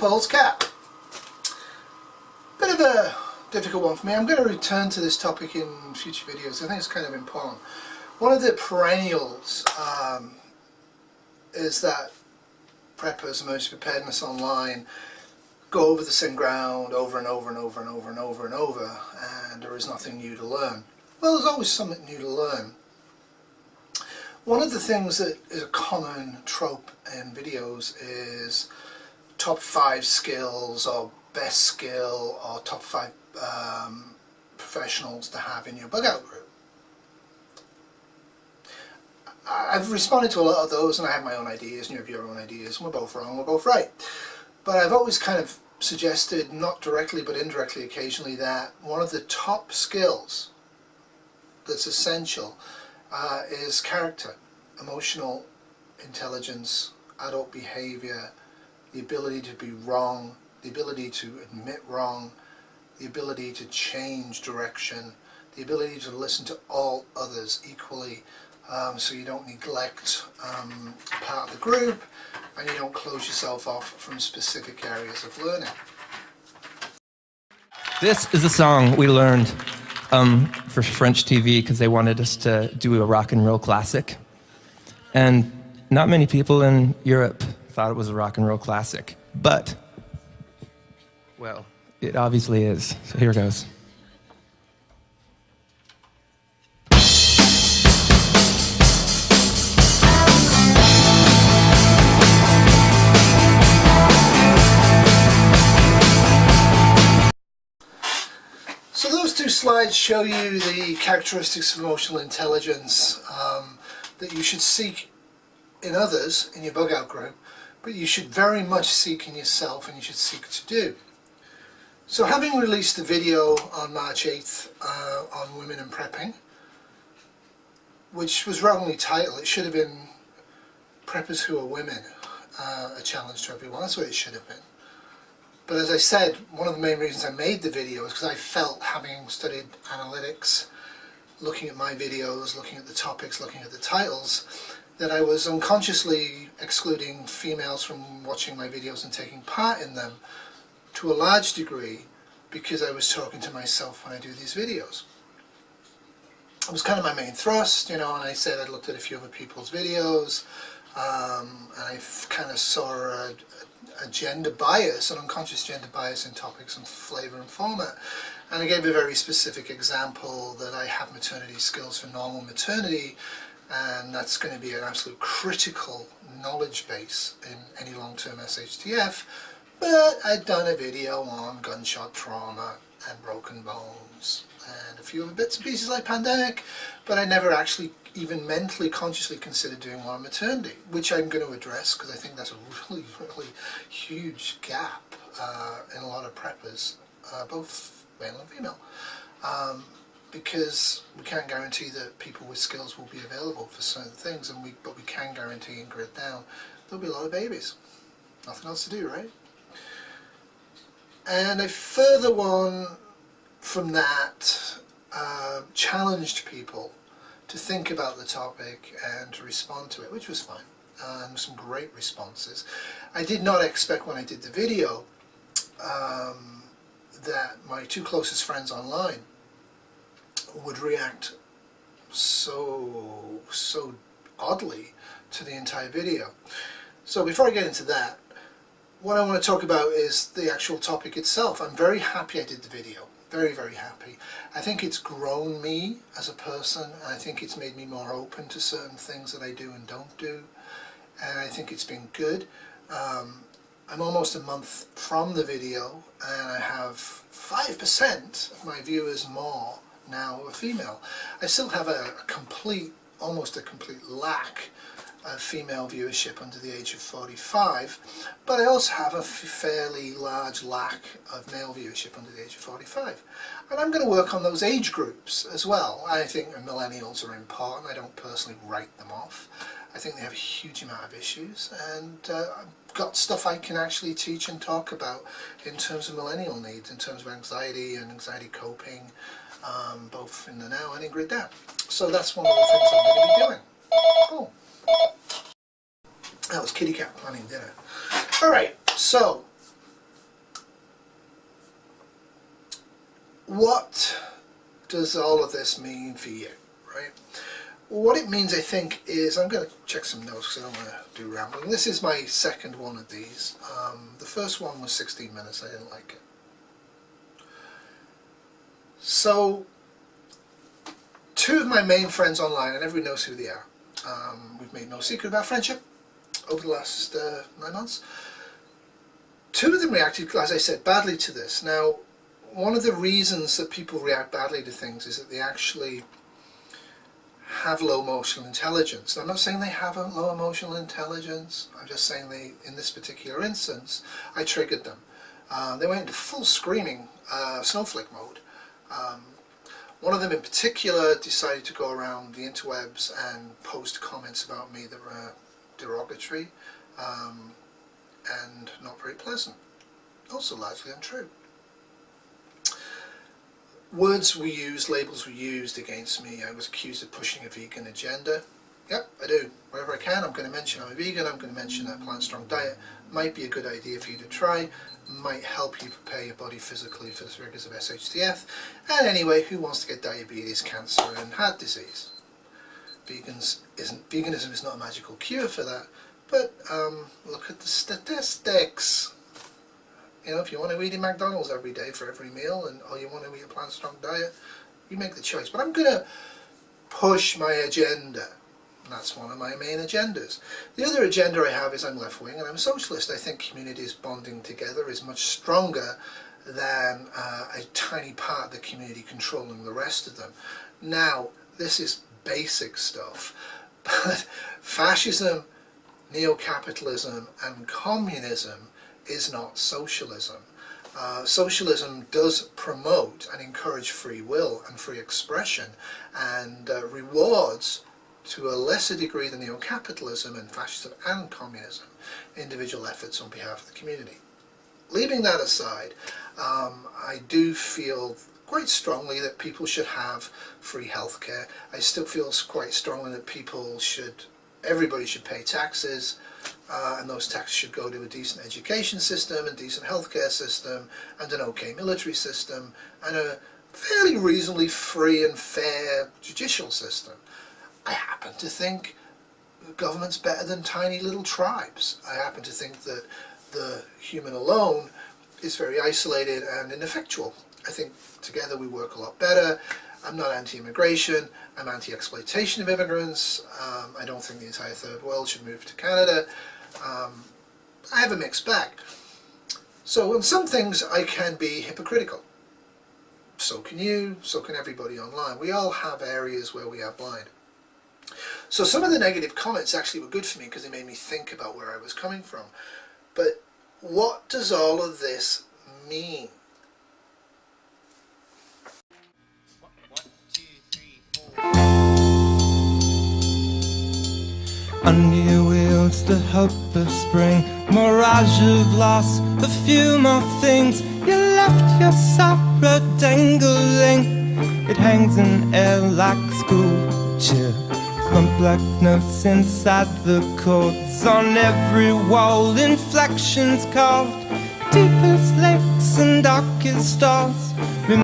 Paul's cat. Bit of a difficult one for me. I'm going to return to this topic in future videos. I think it's kind of important. One of the perennials is that preppers, emergency preparedness online, go over the same ground over and over and over and over and over and over, and there is nothing new to learn. Well, there's always something new to learn. One of the things that is a common trope in videos is top 5 skills or best skill or top 5 professionals to have in your bug out group. I've responded to a lot of those, and I have my own ideas and you have your own ideas, and we're both wrong, we're both right. But I've always kind of suggested, not directly but indirectly occasionally, that one of the top skills that's essential is character, emotional intelligence, adult behavior, the ability to be wrong, the ability to admit wrong, the ability to change direction, the ability to listen to all others equally, so you don't neglect part of the group and you don't close yourself off from specific areas of learning. This is a song we learned for French TV because they wanted us to do a rock and roll classic. And not many people in Europe thought it was a rock and roll classic, but, well, it obviously is. So here goes. So those two slides show you the characteristics of emotional intelligence that you should seek in others in your bug out group, but you should very much seek in yourself, and you should seek to do. So having released a video on March 8th on women and prepping, which was wrongly titled, it should have been Preppers Who Are Women, a challenge to everyone. That's what it should have been. But as I said, one of the main reasons I made the video is because I felt, having studied analytics, looking at my videos, looking at the topics, looking at the titles, that I was unconsciously excluding females from watching my videos and taking part in them to a large degree because I was talking to myself when I do these videos. It was kind of my main thrust, you know, and I said I'd looked at a few other people's videos, and I kind of saw a gender bias, an unconscious gender bias in topics and flavour and format. And I gave a very specific example that I have maternity skills for normal maternity, and that's going to be an absolute critical knowledge base in any long-term SHTF. But I'd done a video on gunshot trauma and broken bones and a few other bits and pieces like pandemic, but I never actually even mentally, consciously considered doing one on maternity, which I'm going to address because I think that's a really, really huge gap in a lot of preppers, both male and female, because we can't guarantee that people with skills will be available for certain things, but we can guarantee in Grid Down there'll be a lot of babies. Nothing else to do, right? And a further one from that challenged people to think about the topic and to respond to it, which was fine, and some great responses. I did not expect when I did the video that my two closest friends online would react so oddly to the entire video. So before I get into that, what I want to talk about is the actual topic itself. I'm very happy I did the video. Very, very happy. I think it's grown me as a person, and I think it's made me more open to certain things that I do and don't do, and I think it's been good. I'm almost a month from the video, and I have 5% of my viewers more now are female. I still have almost a complete lack of female viewership under the age of 45, but I also have a fairly large lack of male viewership under the age of 45. And I'm going to work on those age groups as well. I think millennials are important. I don't personally write them off. I think they have a huge amount of issues, and I've got stuff I can actually teach and talk about in terms of millennial needs, in terms of anxiety and anxiety coping, both in the now and in Grid Down. So that's one of the things I'm going to be doing. Cool. That was kitty cat planning dinner. Alright, so what does all of this mean for you, right? What it means, I think, is, I'm going to check some notes because I don't want to do rambling. This is my second one of these. The first one was 16 minutes. I didn't like it. So, two of my main friends online, and everyone knows who they are. We've made no secret about friendship over the last 9 months. Two of them reacted, as I said, badly to this. Now, one of the reasons that people react badly to things is that they actually have low emotional intelligence. Now, I'm not saying they have a low emotional intelligence. I'm just saying they, in this particular instance, I triggered them. They went into full screaming snowflake mode. One of them in particular decided to go around the interwebs and post comments about me that were derogatory and not very pleasant. Also largely untrue. Words were used, labels were used against me. I was accused of pushing a vegan agenda. Yep, I do. Wherever I can, I'm going to mention I'm a vegan. I'm going to mention that plant-strong diet might be a good idea for you to try, might help you prepare your body physically for the rigors of SHTF. And anyway, who wants to get diabetes, cancer and heart disease? Veganism is not a magical cure for that, but look at the statistics. You know, if you want to eat in McDonald's every day for every meal, or you want to eat a plant-strong diet, you make the choice. But I'm going to push my agenda. That's one of my main agendas. The other agenda I have is I'm left-wing and I'm a socialist. I think communities bonding together is much stronger than a tiny part of the community controlling the rest of them. Now, this is basic stuff, but fascism, neo-capitalism and communism is not socialism. Socialism does promote and encourage free will and free expression and rewards, to a lesser degree than neo-capitalism and fascism and communism, individual efforts on behalf of the community. Leaving that aside, I do feel quite strongly that people should have free healthcare. I still feel quite strongly that everybody should pay taxes, and those taxes should go to a decent education system and decent healthcare system and an okay military system and a fairly reasonably free and fair judicial system. I happen to think the government's better than tiny little tribes. I happen to think that the human alone is very isolated and ineffectual. I think together we work a lot better. I'm not anti-immigration, I'm anti-exploitation of immigrants. I don't think the entire third world should move to Canada. I have a mixed bag. So on some things I can be hypocritical. So can you, so can everybody online. We all have areas where we are blind. So some of the negative comments actually were good for me because they made me think about where I was coming from. But what does all of this mean? 1, 2, 3, 4. Under your wheels, the hope of spring, mirage of loss, a few more things. You left your sorrow dangling. It hangs in air like school chill. Crump like notes inside the chords. On every wall, inflections carved, deepest lakes and darkest stars.